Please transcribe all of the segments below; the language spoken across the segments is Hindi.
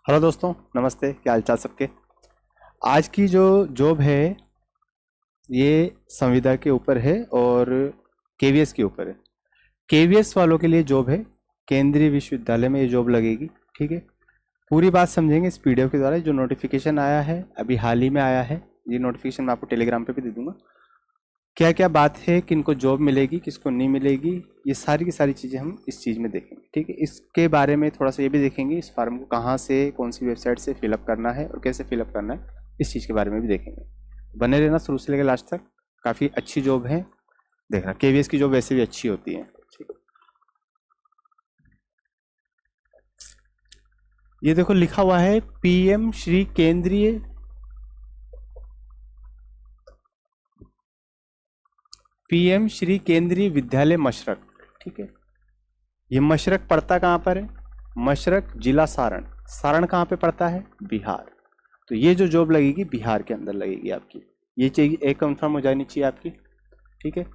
हेलो दोस्तों, नमस्ते। क्या हाल चाल सबके। आज की जो जॉब है ये संविदा के ऊपर है और केवीएस के ऊपर है। केवीएस वालों के लिए जॉब है, केंद्रीय विश्वविद्यालय में ये जॉब लगेगी। ठीक है, पूरी बात समझेंगे इस पीडीएफ के द्वारा। जो नोटिफिकेशन आया है अभी हाल ही में आया है, ये नोटिफिकेशन मैं आपको टेलीग्राम पे भी दे दूंगा। क्या क्या बात है, किनको जॉब मिलेगी किसको नहीं मिलेगी, ये सारी की सारी चीज़ें हम इस चीज़ में देखेंगे। ठीक है, इसके बारे में थोड़ा सा ये भी देखेंगे, इस फॉर्म को कहाँ से कौन सी वेबसाइट से फिलअप करना है और कैसे फिलअप करना है, इस चीज़ के बारे में भी देखेंगे। बने रहना शुरू से लेकर लास्ट तक। काफ़ी अच्छी जॉब है, देखना केवीएस की जॉब वैसे भी अच्छी होती है। ठीक है, ये देखो लिखा हुआ है पीएम श्री केंद्रीय विद्यालय मशरक। ठीक है, ये मशरक पड़ता कहाँ पर है? मशरक जिला सारण। सारण कहाँ पे पड़ता है? बिहार। तो ये जो जॉब लगेगी बिहार के अंदर लगेगी आपकी। ये चाहिए एक कंफर्म हो जानी चाहिए आपकी। ठीक है,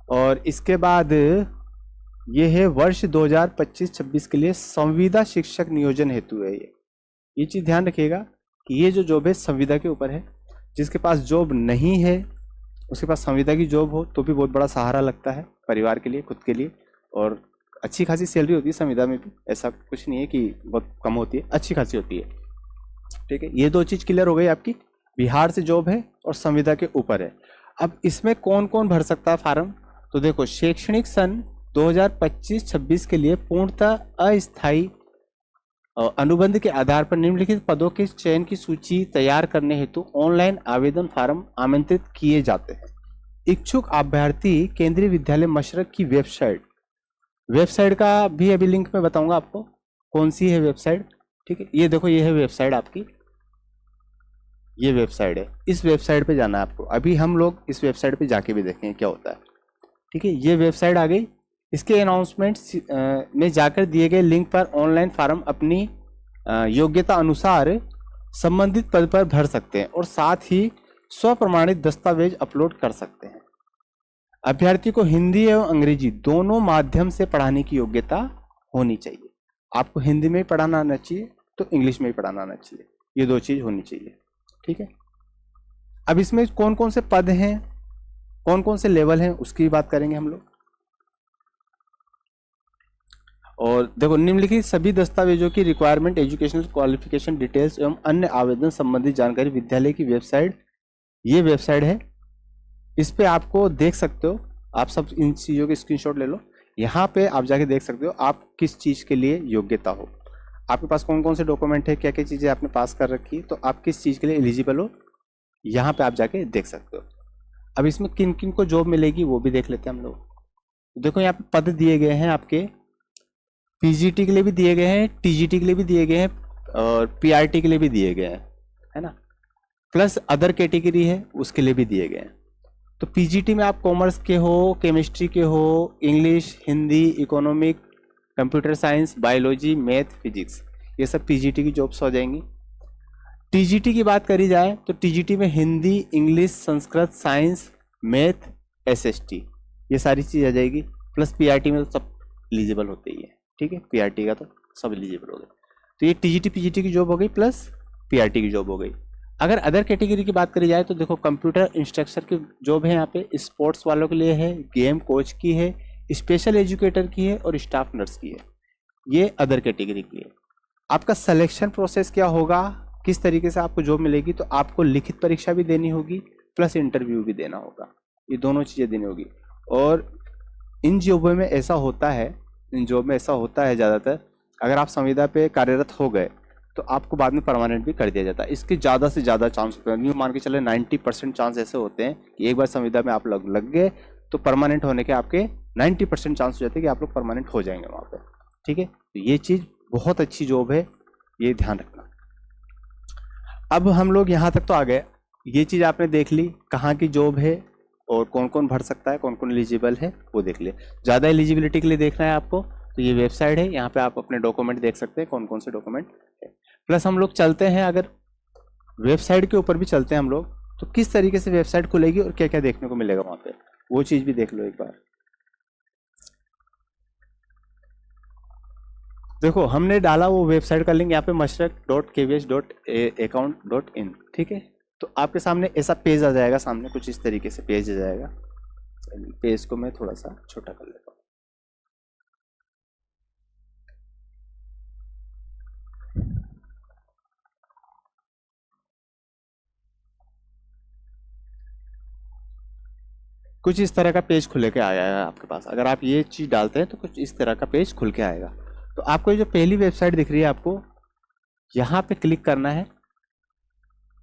और इसके बाद ये है वर्ष 2025-26 के लिए संविदा शिक्षक नियोजन हेतु है। ये चीज़ ध्यान रखिएगा कि ये जो जॉब है संविदा के ऊपर है। जिसके पास जॉब नहीं है उसके पास संविदा की जॉब हो तो भी बहुत बड़ा सहारा लगता है परिवार के लिए, खुद के लिए। और अच्छी खासी सैलरी होती है संविदा में भी, ऐसा कुछ नहीं है कि बहुत कम होती है, अच्छी खासी होती है। ठीक है, ये दो चीज़ क्लियर हो गई आपकी। बिहार से जॉब है और संविदा के ऊपर है। अब इसमें कौन कौन भर सकता है फार्म? तो देखो, शैक्षणिक सन 2025-26 के लिए पूर्णतः अस्थायी अनुबंध के आधार पर निम्नलिखित पदों के चयन की सूची तैयार करने हेतु ऑनलाइन आवेदन फार्म आमंत्रित किए जाते हैं। इच्छुक अभ्यर्थी केंद्रीय विद्यालय मशरक की वेबसाइट का भी अभी लिंक मैं बताऊंगा आपको कौन सी है वेबसाइट। ठीक है, ये देखो, ये है वेबसाइट आपकी, ये वेबसाइट है। इस वेबसाइट पे जाना है आपको। अभी हम लोग इस वेबसाइट पे जाके भी देखेंगे क्या होता है। ठीक है, ये वेबसाइट आ गई। इसके अनाउंसमेंट में जाकर दिए गए लिंक पर ऑनलाइन फार्म अपनी योग्यता अनुसार संबंधित पद पर भर सकते हैं और साथ ही स्वप्रमाणित दस्तावेज अपलोड कर सकते हैं। अभ्यर्थी को हिंदी एवं अंग्रेजी दोनों माध्यम से पढ़ाने की योग्यता होनी चाहिए। आपको हिंदी में ही पढ़ाना आना चाहिए तो इंग्लिश में ही पढ़ाना आना चाहिए, ये दो चीज होनी चाहिए। ठीक है, अब इसमें कौन कौन से पद हैं, कौन कौन से लेवल हैं, उसकी बात करेंगे हम लोग। और देखो, निम्नलिखित सभी दस्तावेजों की रिक्वायरमेंट, एजुकेशनल क्वालिफिकेशन डिटेल्स एवं अन्य आवेदन संबंधित जानकारी विद्यालय की वेबसाइट, ये वेबसाइट है, इस पे आपको देख सकते हो। आप सब इन चीज़ों के स्क्रीनशॉट ले लो, यहाँ पे आप जाके देख सकते हो आप किस चीज़ के लिए योग्यता हो, आपके पास कौन कौन से डॉक्यूमेंट है, क्या क्या चीज़ें आपने पास कर रखी है, तो आप किस चीज़ के लिए एलिजिबल हो, यहाँ पे आप जाके देख सकते हो। अब इसमें किन किन को जॉब मिलेगी वो भी देख लेते हैं हम लोग। देखो, यहाँ पे पद दिए गए हैं आपके, पीजीटी के लिए भी दिए गए हैं, टीजीटी के लिए भी दिए गए हैं और पीआरटी के लिए भी दिए गए हैं, है ना। प्लस अदर कैटेगरी है उसके लिए भी दिए गए हैं। तो पीजीटी में आप कॉमर्स के हो, केमिस्ट्री के हो, English, Hindi, economic, computer science, biology, math, physics, ये सब पीजीटी की जॉब्स हो जाएंगी। टीजीटी की बात करी जाए तो टीजीटी में Hindi, English, Sanskrit, science, math, SST, ये सारी चीज़ आ जाएगी। प्लस पीआरटी में तो सब एलिजिबल होते ही है। ठीक है, पीआरटी का तो सब एलिजिबल हो गए। तो ये टीजीटी पीजीटी की जॉब हो गई प्लस पीआरटी की जॉब हो गई। अगर अदर कैटेगरी की बात करी जाए तो देखो, कंप्यूटर इंस्ट्रक्टर की जॉब है यहाँ पे, स्पोर्ट्स वालों के लिए है, गेम कोच की है, स्पेशल एजुकेटर की है और स्टाफ नर्स की है। ये अदर कैटेगरी की है। आपका सिलेक्शन प्रोसेस क्या होगा, किस तरीके से आपको जॉब मिलेगी, तो आपको लिखित परीक्षा भी देनी होगी प्लस इंटरव्यू भी देना होगा, ये दोनों चीज़ें देनी होगी। और इन जॉबों में ऐसा होता है, इन जॉब में ऐसा होता है ज़्यादातर, अगर आप संविदा पे कार्यरत हो गए तो आपको बाद में परमानेंट भी कर दिया जाता है। इसके ज़्यादा से ज़्यादा चांस होते हैं, यूँ मान के चले 90% चांस ऐसे होते हैं कि एक बार संविदा में आप लग गए तो परमानेंट होने के आपके 90% चांस हो जाते हैं कि आप लोग परमानेंट हो जाएंगे वहाँ पे। ठीक है, तो ये चीज़ बहुत अच्छी जॉब है, ये ध्यान रखना। अब हम लोग यहाँ तक तो आ गए, ये चीज़ आपने देख ली कहाँ की जॉब है और कौन कौन भर सकता है, कौन कौन एलिजिबल है वो देख लिया। ज़्यादा एलिजिबिलिटी के लिए देखना है आपको तो ये वेबसाइट है, यहाँ पे आप अपने डॉक्यूमेंट देख सकते हैं कौन कौन से डॉक्यूमेंट है। प्लस हम लोग चलते हैं, अगर वेबसाइट के ऊपर भी चलते हैं हम लोग, तो किस तरीके से वेबसाइट खुलेगी और क्या क्या देखने को मिलेगा वहाँ पे, वो चीज़ भी देख लो एक बार। देखो हमने डाला वो वेबसाइट का लिंक यहाँ पे mashrak.kvh.account.in, ठीक है। तो आपके सामने ऐसा पेज आ जाएगा, सामने कुछ इस तरीके से पेज आ जाएगा। पेज को मैं थोड़ा सा छोटा कर लेता हूँ। कुछ इस तरह का पेज खुल के आएगा आपके पास। अगर आप ये चीज़ डालते हैं तो कुछ इस तरह का पेज खुल के आएगा। तो आपको ये जो पहली वेबसाइट दिख रही है, आपको यहाँ पे क्लिक करना है,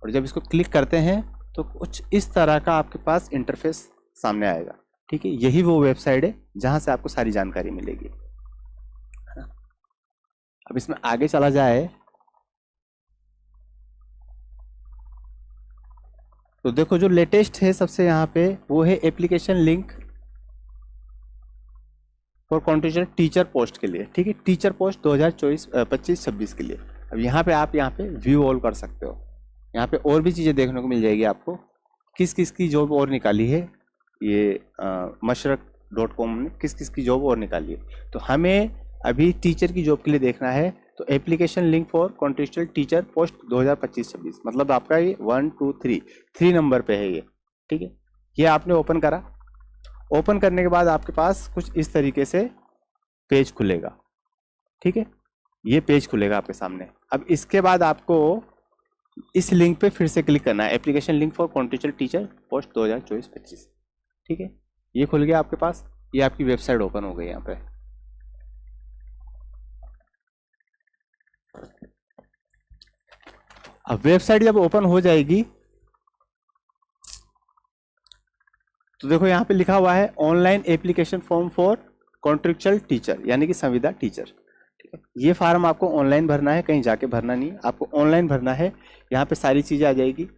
और जब इसको क्लिक करते हैं तो कुछ इस तरह का आपके पास इंटरफेस सामने आएगा, ठीक है। यही वो वेबसाइट है जहाँ से आपको सारी जानकारी मिलेगी, है ना। अब इसमें आगे चला जाए तो देखो जो लेटेस्ट है सबसे यहाँ पे वो है application link for contractual teacher post के लिए, ठीक है। टीचर पोस्ट 2024-25-26 के लिए। अब यहाँ पे आप यहाँ पे व्यू ऑल कर सकते हो। यहाँ पे और भी चीज़ें देखने को मिल जाएगी आपको, किस किस की जॉब और निकाली है, ये mashrak.com ने किस किस की जॉब और निकाली है। तो हमें अभी टीचर की जॉब के लिए देखना है, तो application link for contractual teacher post 2025-26, मतलब आपका ये 1 2 3 नंबर पे है ये, ठीक है। ये आपने ओपन करा। ओपन करने के बाद आपके पास कुछ इस तरीके से पेज खुलेगा, ठीक है। ये पेज खुलेगा आपके सामने। अब इसके बाद आपको इस लिंक पे फिर से क्लिक करना है, application link for contractual teacher post 2024-25, ठीक है। ये खुल गया आपके पास, ये आपकी वेबसाइट ओपन हो गई यहाँ पे। अब वेबसाइट जब ओपन हो जाएगी तो देखो यहाँ पे लिखा हुआ है online application form for contractual teacher, यानी कि संविदा टीचर, ठीक है। ये फार्म आपको ऑनलाइन भरना है, कहीं जाके भरना नहीं, आपको ऑनलाइन भरना है। यहाँ पे सारी चीज़ें आ जाएगी।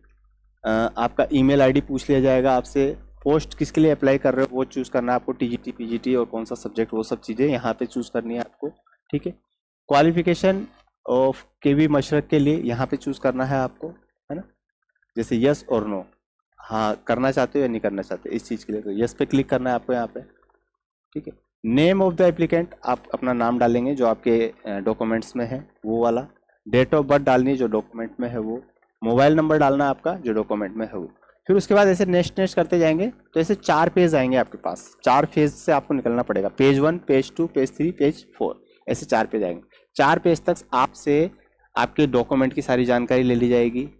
आपका ईमेल आईडी पूछ लिया जाएगा आपसे, पोस्ट किसके लिए अप्लाई कर रहे हो वो चूज़ करना है आपको, टीजीटी पीजीटी और कौन सा सब्जेक्ट, वो सब चीज़ें यहाँ पे चूज़ करनी है आपको, ठीक है। क्वालिफिकेशन ऑफ केवी मशरक के लिए यहाँ पे चूज़ करना है आपको, है ना। जैसे यस और नो, हाँ करना चाहते हो या नहीं करना चाहते इस चीज़ के लिए, तो यस पे क्लिक करना है आपको यहाँ पे, ठीक है। नेम ऑफ द एप्लीकेंट, आप अपना नाम डालेंगे जो आपके डॉक्यूमेंट्स में है वो वाला। डेट ऑफ बर्थ डालनी है जो डॉक्यूमेंट में है वो। मोबाइल नंबर डालना है आपका जो डॉक्यूमेंट में है वो। फिर उसके बाद ऐसे नेक्स्ट नेक्स्ट करते जाएंगे तो ऐसे 4 पेज आएंगे आपके पास। 4 फेज से आपको निकलना पड़ेगा, पेज 1, पेज 2, पेज 3, पेज 4, ऐसे 4 पेज आएंगे। 4 पेज तक आपसे आपके डॉक्यूमेंट की सारी जानकारी ले ली जाएगी,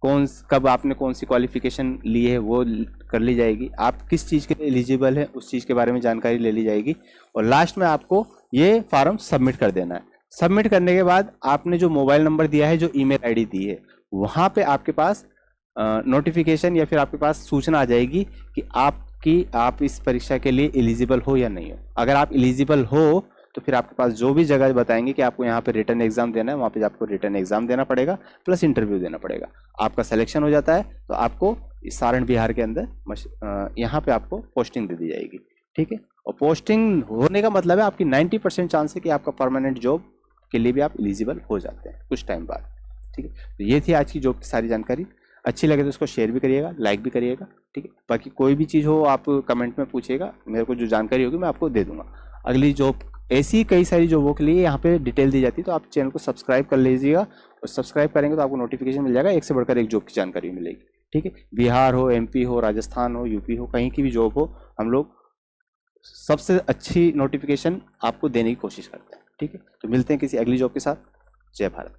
कब आपने कौन सी क्वालिफिकेशन ली है वो कर ली जाएगी, आप किस चीज़ के लिए एलिजिबल है उस चीज़ के बारे में जानकारी ले ली जाएगी, और लास्ट में आपको ये फार्म सबमिट कर देना है। सबमिट करने के बाद आपने जो मोबाइल नंबर दिया है, जो ईमेल आईडी दी है, वहाँ पे आपके पास नोटिफिकेशन या फिर आपके पास सूचना आ जाएगी कि आप इस परीक्षा के लिए एलिजिबल हो या नहीं हो। अगर आप एलिजिबल हो तो फिर आपके पास जो भी जगह बताएंगे कि आपको यहाँ पे रिटर्न एग्जाम देना है, वहाँ पे आपको रिटर्न एग्जाम देना पड़ेगा, प्लस इंटरव्यू देना पड़ेगा। आपका सिलेक्शन हो जाता है तो आपको सारण बिहार के अंदर यहाँ पे आपको पोस्टिंग दे दी जाएगी, ठीक है। और पोस्टिंग होने का मतलब है आपकी 90% चांस है कि आपका परमानेंट जॉब के लिए भी आप एलिजिबल हो जाते हैं कुछ टाइम बाद, ठीक है। तो ये थी आज की जॉब की सारी जानकारी। अच्छी लगे तो इसको शेयर भी करिएगा, लाइक भी करिएगा, ठीक है। बाकी कोई भी चीज़ हो आप कमेंट में पूछिएगा, मेरे को जो जानकारी होगी मैं आपको दे दूंगा। अगली जॉब, ऐसी कई सारी जॉबों के लिए यहाँ पे डिटेल दी जाती है, तो आप चैनल को सब्सक्राइब कर लीजिएगा, और सब्सक्राइब करेंगे तो आपको नोटिफिकेशन मिल जाएगा, एक से बढ़कर एक जॉब की जानकारी मिलेगी, ठीक है। बिहार हो, एमपी हो, राजस्थान हो, यूपी हो, कहीं की भी जॉब हो, हम लोग सबसे अच्छी नोटिफिकेशन आपको देने की कोशिश करते हैं, ठीक है। तो मिलते हैं किसी अगली जॉब के साथ। जय भारत।